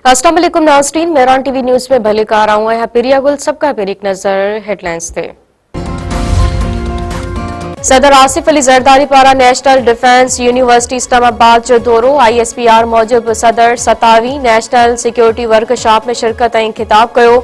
अस्सलाम वालेकुम नाज़रीन, मेहरान टीवी न्यूज़ में भले कार आऊँ है पिरिया गुल सबका फिर एक नजर हेडलाइंस थे। सदर आसिफ अली ज़रदारी पारा नेशनल डिफेंस यूनिवर्सिटी इस्लामाबाद जो दौरो ISPR मूजिब सदर 27वीं नेशनल सिक्योरिटी वर्कशॉप में शिरकत ऐं खिताब कयो।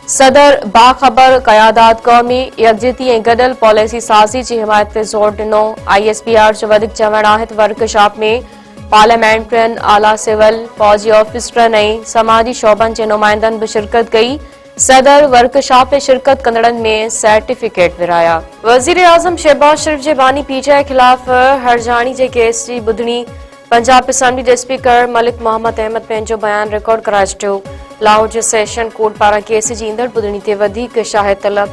सदर बाखबर क़यादात क़ौमी यकजहती ऐं गॾियल पॉलिसी साज़ी जी हिमायत ते ज़ोर ॾिनो। ISPR जो वधीक चवणु आहे त वर्कशॉप में पार्लियामेंट्रियन, आला सिविल, फौजी ऑफिसरनि ऐं समाजी शोबनि जे नुमाइंदनि भी शिरकत कई। सदर वर्कशॉप में शिरकत कंदड़नि में सर्टिफिकेट विराया। वज़ीर आज़म शहबाज शरीफ जे बानी PTI खिलाफ़ हरजाणी जे केस जी ॿुधणी पंजाब असेंबली जे स्पीकर मलिक मोहम्मद अहमद पंहिंजो बयान रिकॉर्ड कराए छॾियो। लाहौर जे सेशन कोर्ट पारां केस जी ईंदड़ ॿुधणी ते वधीक शाहिद तलब।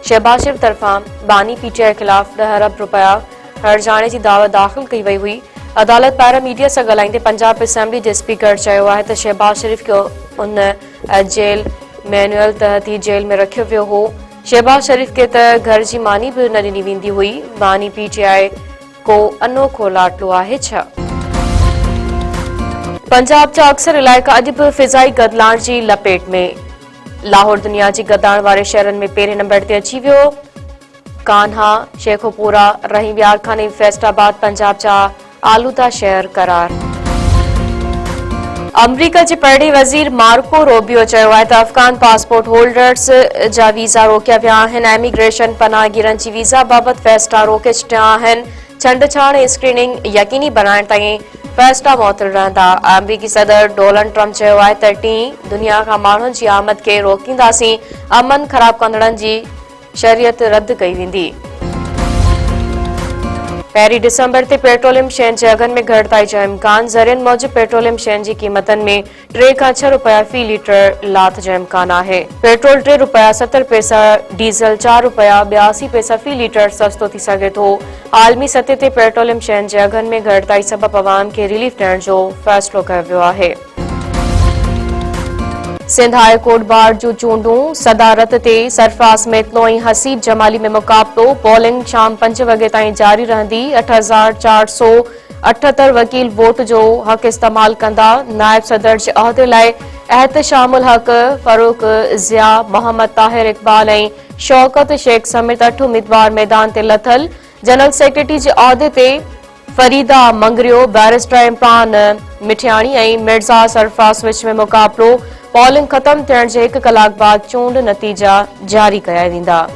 शहबाज शरीफ तरफ़ां बानी PTI खिलाफ़ 10 अरब रुपया हरजाणे जी दावत दाख़िल कई वई हुई। अदालत पारां मीडिया सां ॻाल्हाईंदे पंजाब असेंबली जे स्पीकर चयो आहे त शहबाज शरीफ खे उन जेल मैनुअल तहत ही जेल में रखियो वियो हो। शहबाज शरीफ के त घर जी मानी भी न ॾिनी वेंदी हुई। बानी PTI को अनोखो लाडलो आहे छा? पंजाब जा अक्सर इलाइक़ा अॼु बि फिज़ाई गदलाण जी लपेट में। लाहौर दुनिया जी गदाण वारे शहरनि में पहिरें नंबर ते अची वियो। कान्हा, शेखोपुरा, रहीम यार खान ऐं फैसलाबाद पंजाब जा आलूदा शहर करार। अमरीका जे परॾेही वज़ीर मार्को रूबियो चयो आहे त अफ़गान पासपोर्ट होल्डर्स जा वीज़ा रोकिया विया आहिनि। इमिग्रेशन पनाहगीरनि जी वीज़ा बाबति फ़ैसिला रोके छॾिया आहिनि। छंड-छाण ऐं स्क्रीनिंग यकीनी बनाइण ताईं फ़ैसिला मुअतल रहंदा। अमरीकी सदर डोनाल्ड ट्रंप चयो आहे त दुनिया खां माण्हुनि जी आमद खे रोकींदासीं। अमन ख़राब कंदड़नि जी शरीयत रद्द कई वेंदी। पहिरीं डिसंबर ते पेट्रोलियम शयुनि जे अघनि में घटिताई जो इम्कान। ज़रियनि मूजिब पेट्रोलियम शयुनि जी क़ीमतनि में 3 खां 6 रुपया फ़ी लीटर लाथ जो इम्कान आहे। पेट्रोल 3 रुपया 70 पैसा, डीज़ल 4 रुपया 82 पैसा फ़ी लीटर सस्तो थी सघे थो। आलमी सतह ते पेट्रोलियम शयुनि जे अघनि में घटिताई सबबि अवाम खे रिलीफ ॾियण जो फ़ैसिलो कयो वियो आहे। सिंध हाई कोर्ट बार जूं चूंडूं सदारत ते सरफराज़ मेतलो ऐं हसीब जमाली में मुक़ाबलो। पोलिंग शाम 5 वॻे ताईं जारी रहंदी। 8478 वकील वोट जो हक़ इस्तेमाल कंदा। नायब सदर जे उहिदे लाइ एहतशामुल हक़, फरूक ज़िया, मोहम्मद ताहिर इक़बाल ऐं शौकत शेख समेत 8 उम्मीदवार मैदान ते लथल। जनरल सेक्रेटरी जे उहिदे ते फरीदा मंगरियो, बैरिस्टर इमरान मिठियाणी ऐं मिर्ज़ा सरफराज़ विच में मुक़ाबलो। पोलिंग ख़त्म थियण जे 1 कलाक बाद चूंड नतीजा जारी कया वेंदा।